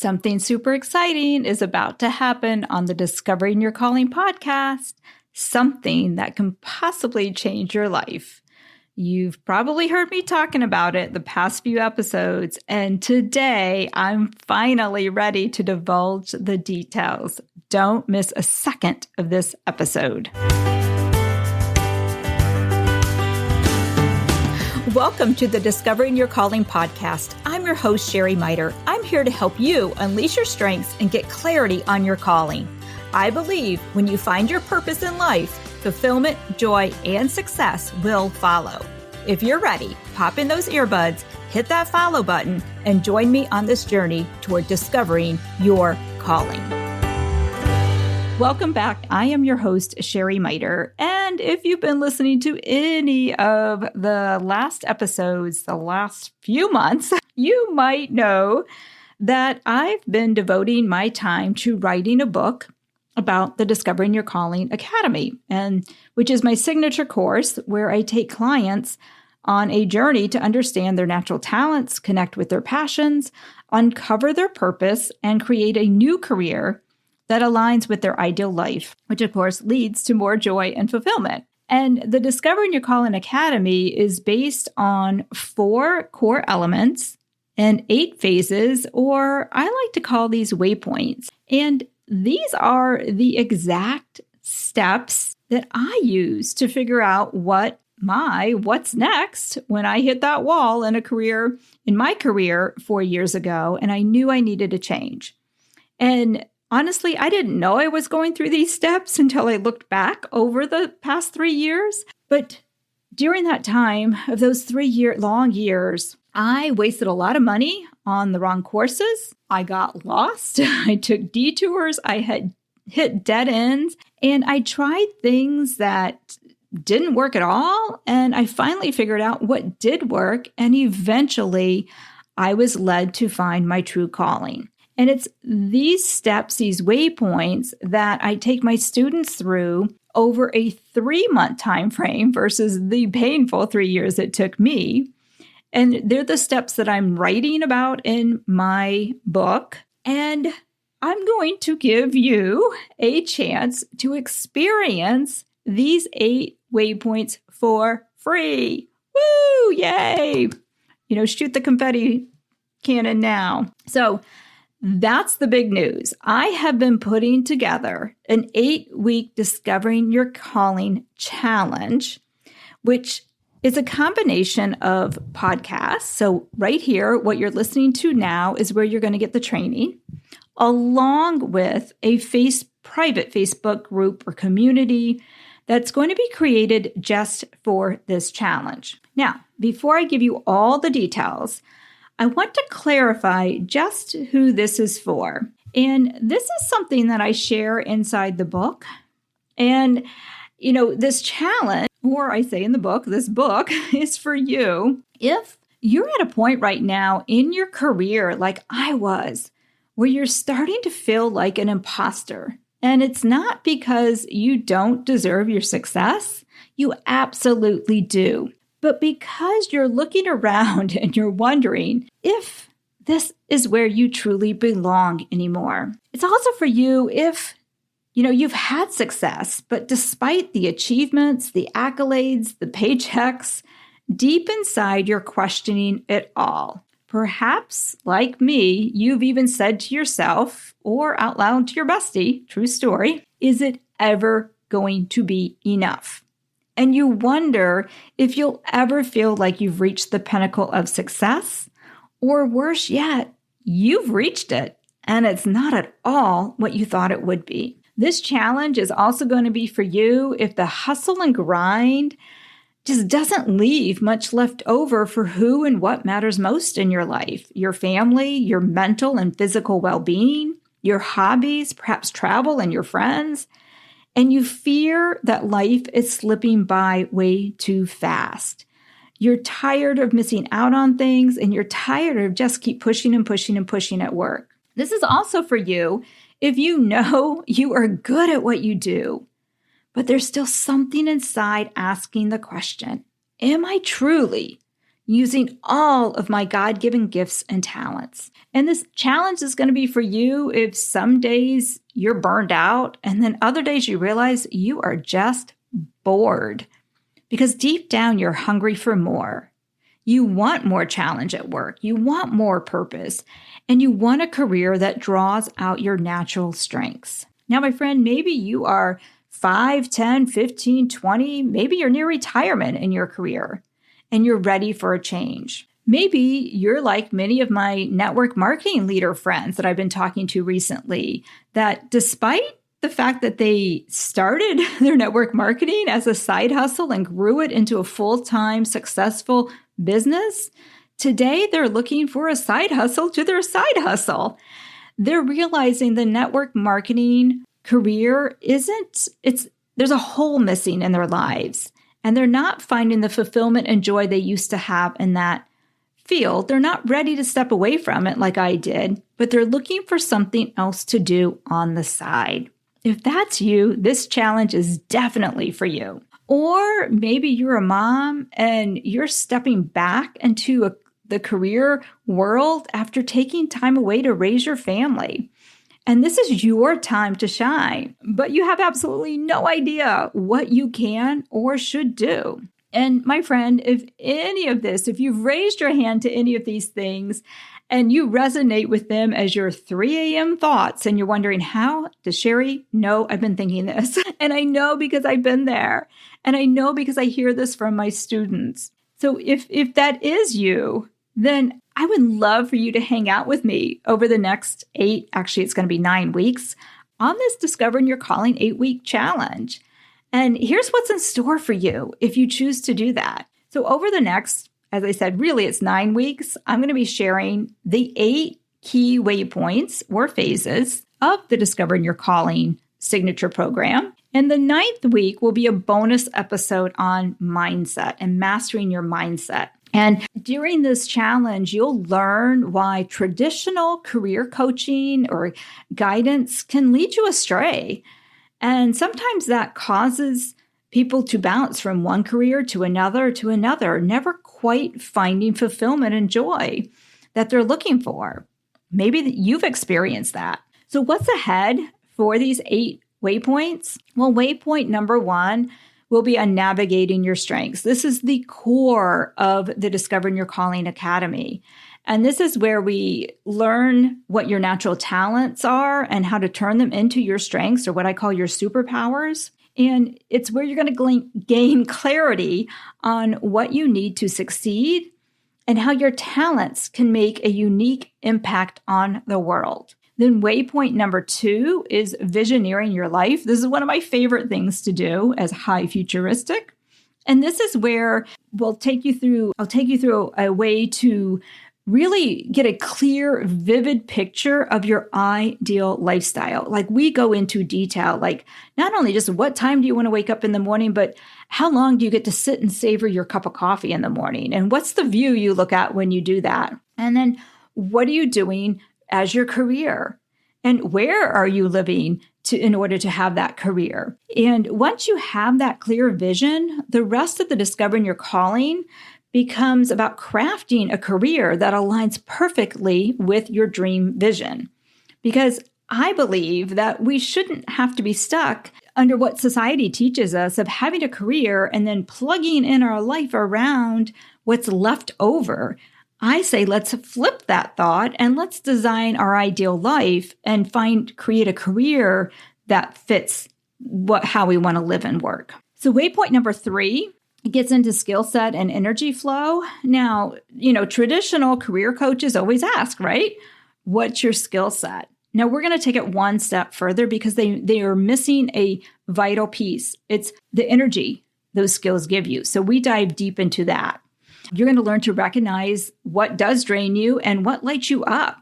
Something super exciting is about to happen on the Discovering Your Calling podcast, something that can possibly change your life. You've probably heard me talking about it the past few episodes, and today I'm finally ready to divulge the details. Don't miss a second of this episode. Welcome to the Discovering Your Calling podcast. I'm your host, Sherry Miter. I'm here to help you unleash your strengths and get clarity on your calling. I believe when you find your purpose in life, fulfillment, joy, and success will follow. If you're ready, pop in those earbuds, hit that follow button, and join me on this journey toward discovering your calling. Welcome back. I am your host, Sherry Miter. And if you've been listening to any of the last episodes, the last few months, you might know that I've been devoting my time to writing a book about the Discovering Your Calling Academy, and which is my signature course where I take clients on a journey to understand their natural talents, connect with their passions, uncover their purpose, and create a new career that aligns with their ideal life, which of course leads to more joy and fulfillment. And the Discovering Your Calling Academy is based on 4 core elements and 8 phases, or I like to call these waypoints. And these are the exact steps that I use to figure out what's next when I hit that wall in my career 4 years ago, and I knew I needed a change. And honestly, I didn't know I was going through these steps until I looked back over the past 3 years. But during that time of those 3 long years, I wasted a lot of money on the wrong courses. I got lost. I took detours. I had hit dead ends, and I tried things that didn't work at all. And I finally figured out what did work. And eventually I was led to find my true calling. And it's these steps, these waypoints that I take my students through over a 3-month time frame versus the painful 3 years it took me. And they're the steps that I'm writing about in my book. And I'm going to give you a chance to experience these 8 waypoints for free. Woo! Yay! Shoot the confetti cannon now. So that's the big news. I have been putting together an 8-week Discovering Your Calling challenge, which is a combination of podcasts. So right here, what you're listening to now is where you're going to get the training, along with a private Facebook group or community that's going to be created just for this challenge. Now, before I give you all the details, I want to clarify just who this is for. And this is something that I share inside the book. And, this challenge, or I say in the book, this book is for you if you're at a point right now in your career, like I was, where you're starting to feel like an imposter. And it's not because you don't deserve your success. You absolutely do. But because you're looking around and you're wondering if this is where you truly belong anymore. It's also for you if, you've had success, but despite the achievements, the accolades, the paychecks, deep inside you're questioning it all. Perhaps, like me, you've even said to yourself or out loud to your bestie, true story, is it ever going to be enough? And you wonder if you'll ever feel like you've reached the pinnacle of success, or worse yet, you've reached it and it's not at all what you thought it would be. This challenge is also going to be for you if the hustle and grind just doesn't leave much left over for who and what matters most in your life, your family, your mental and physical well-being, your hobbies, perhaps travel and your friends. And you fear that life is slipping by way too fast. You're tired of missing out on things, and you're tired of just keep pushing and pushing and pushing at work. This is also for you if you know you are good at what you do, but there's still something inside asking the question, am I truly using all of my God-given gifts and talents. And this challenge is going to be for you if some days you're burned out and then other days you realize you are just bored. Because deep down, you're hungry for more. You want more challenge at work. You want more purpose. And you want a career that draws out your natural strengths. Now, my friend, maybe you are 5, 10, 15, 20. Maybe you're near retirement in your career and you're ready for a change. Maybe you're like many of my network marketing leader friends that I've been talking to recently, that despite the fact that they started their network marketing as a side hustle and grew it into a full-time successful business, today they're looking for a side hustle to their side hustle. They're realizing the network marketing career there's a hole missing in their lives, and they're not finding the fulfillment and joy they used to have in that field. They're not ready to step away from it like I did, but they're looking for something else to do on the side. If that's you, this challenge is definitely for you. Or maybe you're a mom and you're stepping back into the career world after taking time away to raise your family. And this is your time to shine, but you have absolutely no idea what you can or should do. And my friend, if you've raised your hand to any of these things and you resonate with them as your 3 a.m. thoughts and you're wondering, how does Sherry know I've been thinking this? And I know because I've been there. And I know because I hear this from my students. So if that is you, then I would love for you to hang out with me over the next 8, actually it's going to be 9 weeks, on this Discovering Your Calling 8-week challenge. And here's what's in store for you if you choose to do that. So over the next, as I said, really it's 9 weeks, I'm going to be sharing the 8 key waypoints or phases of the Discovering Your Calling signature program. And the 9th week will be a bonus episode on mindset and mastering your mindset. And during this challenge, you'll learn why traditional career coaching or guidance can lead you astray. And sometimes that causes people to bounce from one career to another, never quite finding fulfillment and joy that they're looking for. Maybe you've experienced that. So what's ahead for these 8 waypoints? Well, waypoint number 1 will be on navigating your strengths. This is the core of the Discovering Your Calling Academy. And this is where we learn what your natural talents are and how to turn them into your strengths, or what I call your superpowers. And it's where you're going to gain clarity on what you need to succeed and how your talents can make a unique impact on the world. Then waypoint number 2 is visioneering your life. This is one of my favorite things to do as high futuristic. And this is where I'll take you through a way to really get a clear, vivid picture of your ideal lifestyle. Like we go into detail, like not only just what time do you want to wake up in the morning, but how long do you get to sit and savor your cup of coffee in the morning? And what's the view you look at when you do that? And then what are you doing as your career? And where are you living in order to have that career? And once you have that clear vision, the rest of the Discovering Your Calling becomes about crafting a career that aligns perfectly with your dream vision. Because I believe that we shouldn't have to be stuck under what society teaches us of having a career and then plugging in our life around what's left over. I say, let's flip that thought and let's design our ideal life and create a career that fits how we want to live and work. So waypoint number 3 gets into skill set and energy flow. Now, traditional career coaches always ask, right? What's your skill set? Now we're going to take it one step further because they are missing a vital piece. It's the energy those skills give you. So we dive deep into that. You're going to learn to recognize what does drain you and what lights you up.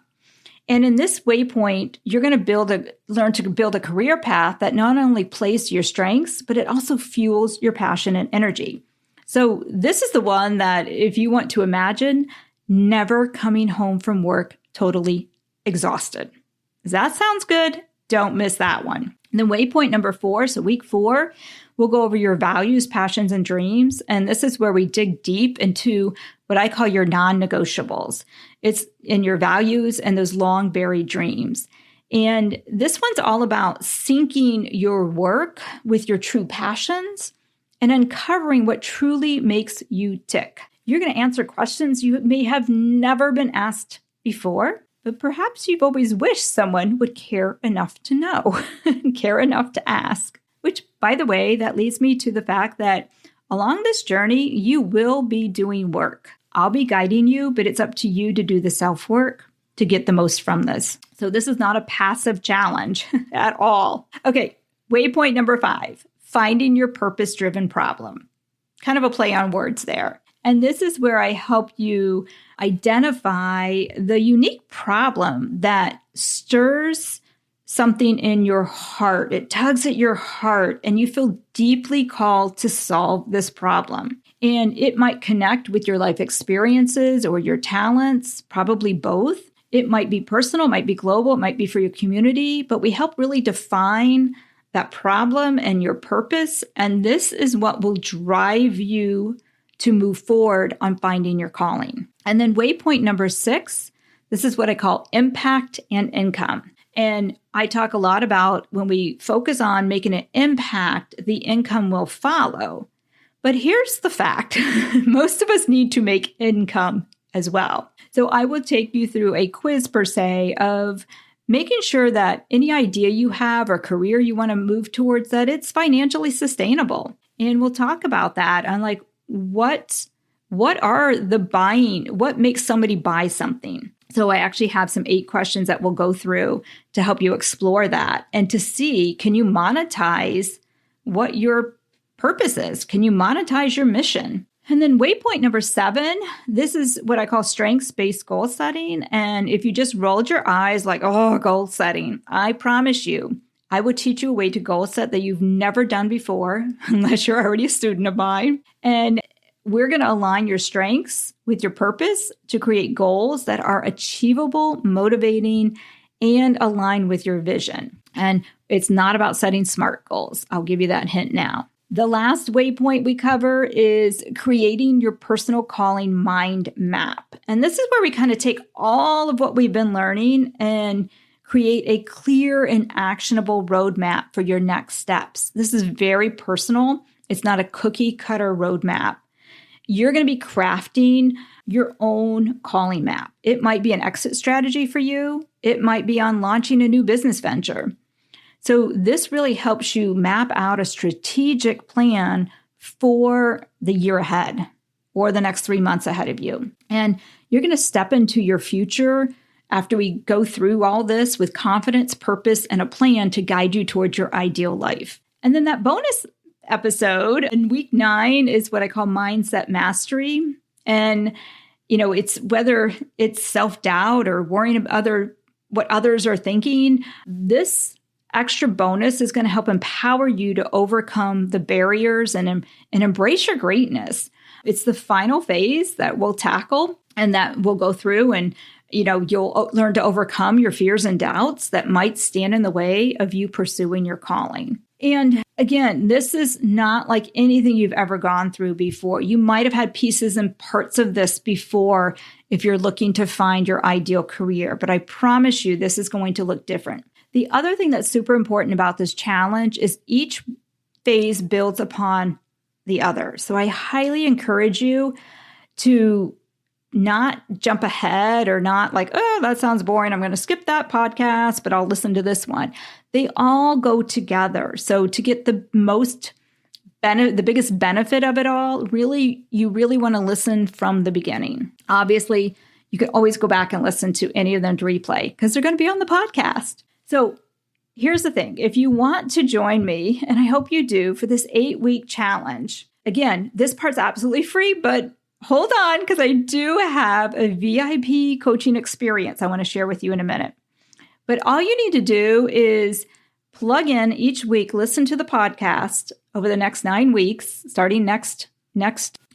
And in this waypoint, you're going to learn to build a career path that not only plays to your strengths, but it also fuels your passion and energy. So this is the one that if you want to imagine never coming home from work totally exhausted. That sounds good. Don't miss that one. And then waypoint number 4, so week 4, we'll go over your values, passions, and dreams. And this is where we dig deep into what I call your non-negotiables. It's in your values and those long buried dreams. And this one's all about syncing your work with your true passions and uncovering what truly makes you tick. You're going to answer questions you may have never been asked before, but perhaps you've always wished someone would care enough to know, care enough to ask. Which, by the way, that leads me to the fact that along this journey, you will be doing work. I'll be guiding you, but it's up to you to do the self-work to get the most from this. So this is not a passive challenge at all. Okay, waypoint number 5, finding your purpose-driven problem. Kind of a play on words there. And this is where I help you identify the unique problem that stirs something in your heart. It tugs at your heart, and you feel deeply called to solve this problem. And it might connect with your life experiences or your talents, probably both. It might be personal, might be global, it might be for your community, but we help really define that problem and your purpose. And this is what will drive you to move forward on finding your calling. And then waypoint number 6, this is what I call impact and income. And I talk a lot about when we focus on making an impact, the income will follow. But here's the fact. Most of us need to make income as well. So I will take you through a quiz per se of making sure that any idea you have or career you want to move towards, that it's financially sustainable. And we'll talk about that on like what are the buying, what makes somebody buy something. So I actually have some 8 questions that we'll go through to help you explore that and to see, can you monetize what your purpose is? Can you monetize your mission? And then waypoint number 7, this is what I call strengths-based goal setting. And if you just rolled your eyes like, oh, goal setting, I promise you, I will teach you a way to goal set that you've never done before, unless you're already a student of mine. And we're going to align your strengths with your purpose to create goals that are achievable, motivating, and align with your vision. And it's not about setting SMART goals. I'll give you that hint now. The last waypoint we cover is creating your personal calling mind map. And this is where we kind of take all of what we've been learning and create a clear and actionable roadmap for your next steps. This is very personal. It's not a cookie cutter roadmap. You're going to be crafting your own calling map. It might be an exit strategy for you. It might be on launching a new business venture. So this really helps you map out a strategic plan for the year ahead or the next 3 months ahead of you. And you're going to step into your future after we go through all this with confidence, purpose, and a plan to guide you towards your ideal life. And then that bonus episode in week 9 is what I call mindset mastery. And, it's whether it's self-doubt or worrying about what others are thinking, this extra bonus is going to help empower you to overcome the barriers and embrace your greatness. It's the final phase that we'll tackle and that we'll go through, and you'll learn to overcome your fears and doubts that might stand in the way of you pursuing your calling. And again, this is not like anything you've ever gone through before. You might have had pieces and parts of this before if you're looking to find your ideal career, but I promise you this is going to look different. The other thing that's super important about this challenge is each phase builds upon the other. So I highly encourage you to not jump ahead or not like, oh, that sounds boring. I'm going to skip that podcast, but I'll listen to this one. They all go together. So to get the biggest benefit of it all, you really want to listen from the beginning. Obviously, you can always go back and listen to any of them to replay because they're going to be on the podcast. So here's the thing. If you want to join me, and I hope you do, for this 8-week challenge, again, this part's absolutely free, but hold on, because I do have a VIP coaching experience I want to share with you in a minute. But all you need to do is plug in each week, listen to the podcast over the next 9 weeks, starting next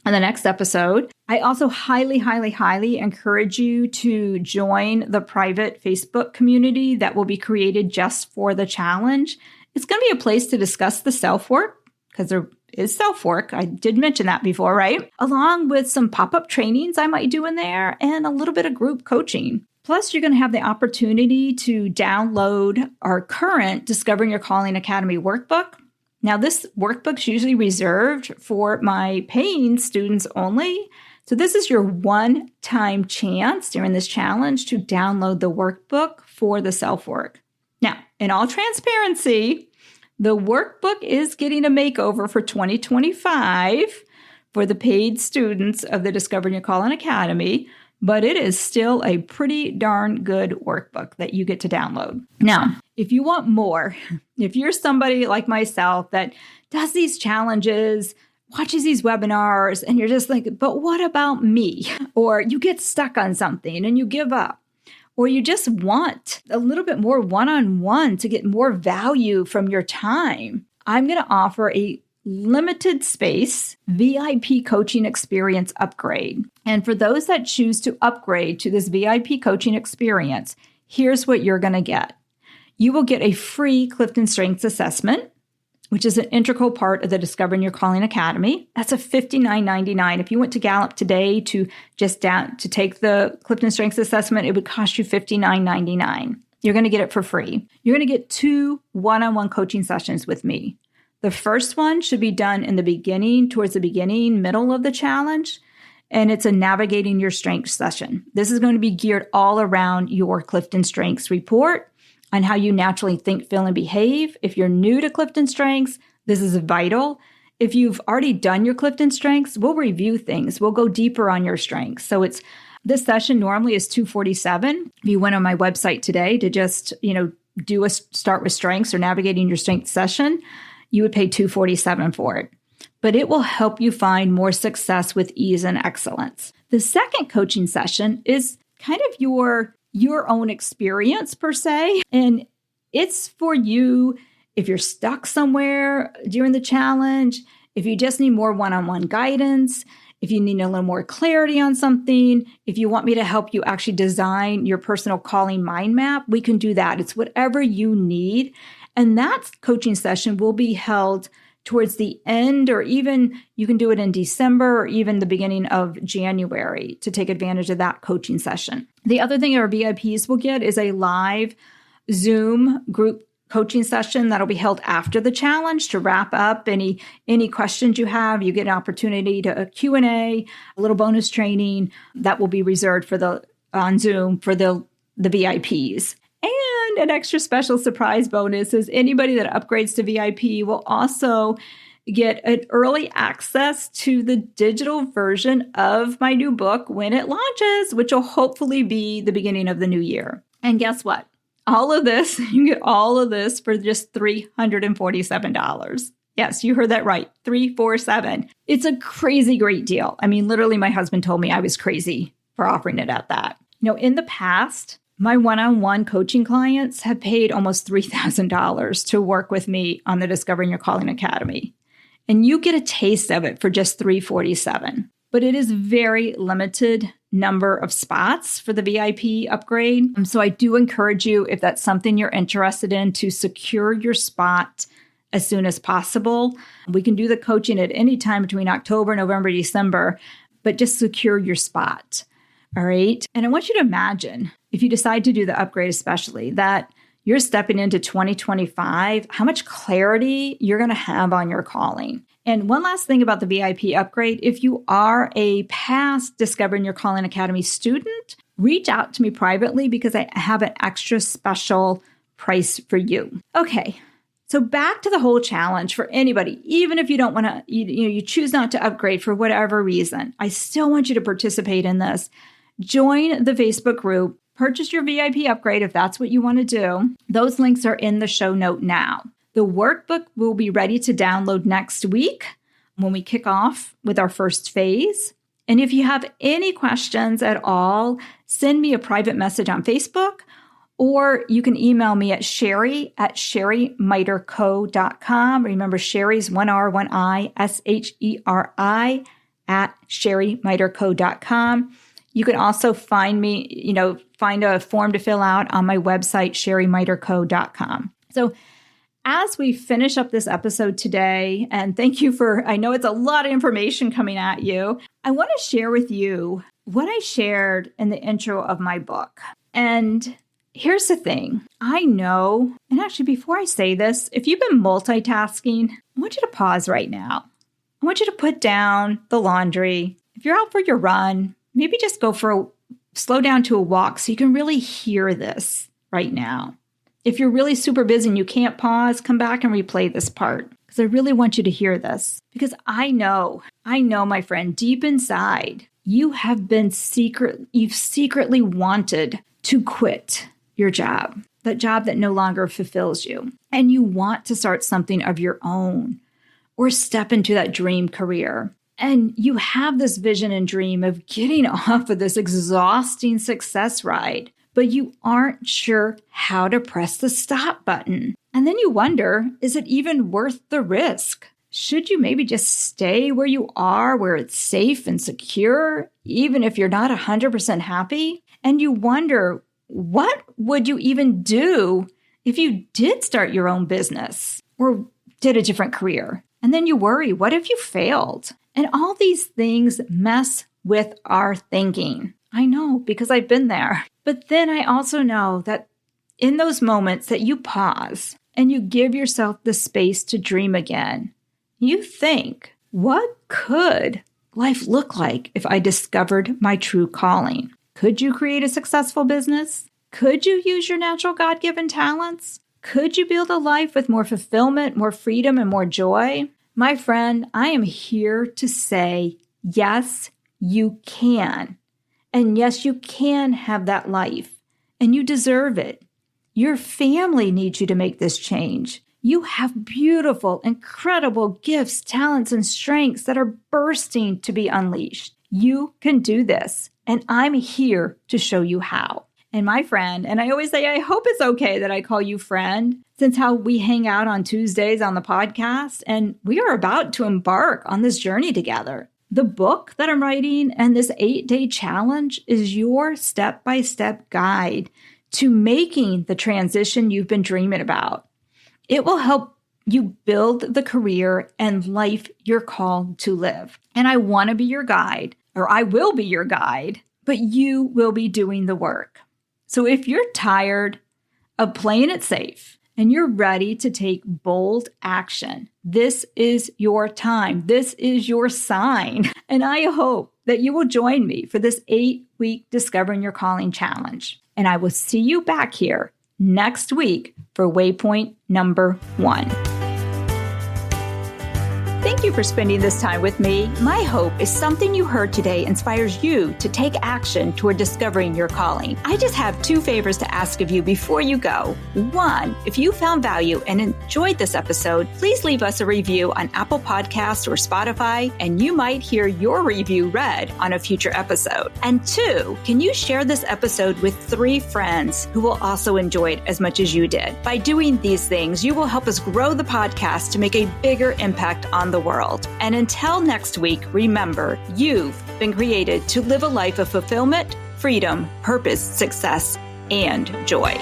on the next episode. I also highly, highly, highly encourage you to join the private Facebook community that will be created just for the challenge. It's going to be a place to discuss the self-work, because there is self-work. I did mention that before, right? Along with some pop-up trainings I might do in there and a little bit of group coaching. Plus, you're going to have the opportunity to download our current Discovering Your Calling Academy workbook. Now, this workbook's usually reserved for my paying students only. So this is your one-time chance during this challenge to download the workbook for the self-work. Now, in all transparency, the workbook is getting a makeover for 2025 for the paid students of the Discovering Your Calling Academy, but it is still a pretty darn good workbook that you get to download. Now, if you want more, if you're somebody like myself that does these challenges, watches these webinars, and you're just like, but what about me? Or you get stuck on something and you give up, or you just want a little bit more one-on-one to get more value from your time, I'm going to offer a limited space VIP coaching experience upgrade. And for those that choose to upgrade to this VIP coaching experience, here's what you're going to get. You will get a free Clifton Strengths assessment, which is an integral part of the Discovering Your Calling Academy. That's a $59.99. If you went to Gallup today to take the Clifton Strengths assessment, it would cost you $59.99. You're going to get it for free. You're going to get 2 one-on-one coaching sessions with me. The first one should be done in the beginning, towards the beginning, middle of the challenge, and it's a Navigating Your Strengths session. This is going to be geared all around your Clifton Strengths report on how you naturally think, feel, and behave. If you're new to Clifton Strengths, this is vital. If you've already done your Clifton Strengths, we'll review things. We'll go deeper on your strengths. So this session normally is $247. If you went on my website today to just, do a Start with Strengths or Navigating Your Strengths session, you would pay $247 for it. But it will help you find more success with ease and excellence. The second coaching session is kind of your own experience per se. And it's for you if you're stuck somewhere during the challenge, if you just need more one-on-one guidance, if you need a little more clarity on something, if you want me to help you actually design your personal calling mind map, we can do that. It's whatever you need. And that coaching session will be held towards the end, or even you can do it in December or even the beginning of January to take advantage of that coaching session. The other thing our VIPs will get is a live Zoom group coaching session that'll be held after the challenge to wrap up any questions you have. You get an opportunity to a Q&A, a little bonus training that will be reserved on Zoom for the VIPs. And an extra special surprise bonus is anybody that upgrades to VIP will also get an early access to the digital version of my new book when it launches, which will hopefully be the beginning of the new year. And guess what? You get all of this for just $347. Yes, you heard that right. $347. It's a crazy great deal. I mean, literally, my husband told me I was crazy for offering it at that. In the past, my one-on-one coaching clients have paid almost $3,000 to work with me on the Discovering Your Calling Academy. And you get a taste of it for just $347. But it is very limited number of spots for the VIP upgrade. So I do encourage you, if that's something you're interested in, to secure your spot as soon as possible. We can do the coaching at any time between October, November, December, but just secure your spot. All right. And I want you to imagine, if you decide to do the upgrade, especially, that you're stepping into 2025, how much clarity you're going to have on your calling. And one last thing about the VIP upgrade, if you are a past Discovering Your Calling Academy student, reach out to me privately because I have an extra special price for you. Okay. So back to the whole challenge for anybody, even if you don't want to, you choose not to upgrade for whatever reason, I still want you to participate in this. Join the Facebook group, purchase your VIP upgrade if that's what you want to do. Those links are in the show note now. The workbook will be ready to download next week when we kick off with our first phase. And if you have any questions at all, send me a private message on Facebook, or you can email me at sherry@sherrymiterco.com. Remember, Sherry's one R, one I, SHERI @sherrymiterco.com. You can also find me, find a form to fill out on my website, sherrymiterco.com. So as we finish up this episode today, and thank you I know it's a lot of information coming at you, I want to share with you what I shared in the intro of my book. And here's the thing. I know, and actually before I say this, if you've been multitasking, I want you to pause right now. I want you to put down the laundry. If you're out for your run, maybe just slow down to a walk so you can really hear this right now. If you're really super busy and you can't pause, come back and replay this part because I really want you to hear this because I know, my friend, deep inside, you've secretly wanted to quit your job, that job that no longer fulfills you. And you want to start something of your own or step into that dream career. And you have this vision and dream of getting off of this exhausting success ride, but you aren't sure how to press the stop button. And then you wonder, is it even worth the risk? Should you maybe just stay where you are, where it's safe and secure, even if you're not 100% happy? And you wonder, what would you even do if you did start your own business or did a different career? And then you worry, what if you failed? And all these things mess with our thinking. I know because I've been there. But then I also know that in those moments that you pause and you give yourself the space to dream again, you think, what could life look like if I discovered my true calling? Could you create a successful business? Could you use your natural God-given talents? Could you build a life with more fulfillment, more freedom, and more joy? My friend, I am here to say, yes, you can. And yes, you can have that life. And you deserve it. Your family needs you to make this change. You have beautiful, incredible gifts, talents, and strengths that are bursting to be unleashed. You can do this. And I'm here to show you how. And my friend, and I always say, I hope it's okay that I call you friend, since how we hang out on Tuesdays on the podcast, and we are about to embark on this journey together. The book that I'm writing and this 8-day challenge is your step-by-step guide to making the transition you've been dreaming about. It will help you build the career and life you're called to live. And I want to be your guide, or I will be your guide, but you will be doing the work. So if you're tired of playing it safe and you're ready to take bold action, this is your time. This is your sign. And I hope that you will join me for this 8-week Discovering Your Calling challenge. And I will see you back here next week for Waypoint number 1. Thank you for spending this time with me. My hope is something you heard today inspires you to take action toward discovering your calling. I just have 2 favors to ask of you before you go. 1, if you found value and enjoyed this episode, please leave us a review on Apple Podcasts or Spotify, and you might hear your review read on a future episode. And 2, can you share this episode with 3 friends who will also enjoy it as much as you did? By doing these things, you will help us grow the podcast to make a bigger impact on the world. And until next week, remember, you've been created to live a life of fulfillment, freedom, purpose, success, and joy.